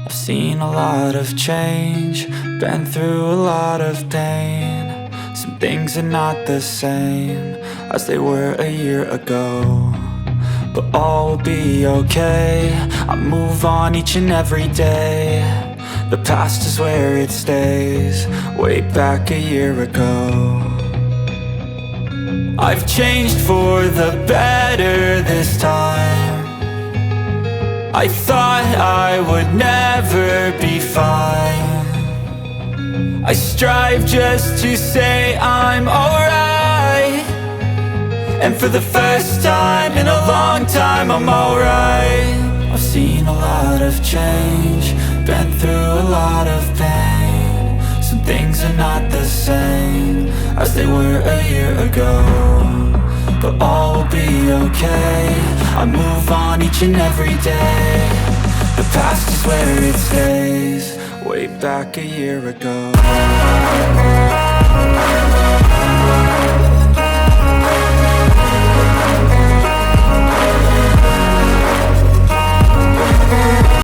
I've seen a lot of change, been through a lot of pain. Some things are not the same as they were a year ago, but all will be okay. I move on each and every day. The past is where it stays, way back a year ago. I've changed for the better this time. I thought I would never be fine. I strive just to say I'm alright, and for the first time in a long time I'm alright. I've seen a lot of change, been through a lot of pain. Some things are not the same as they were a year ago, but all will be okay. I move on each and every day. The past is where it stays, way back a year ago.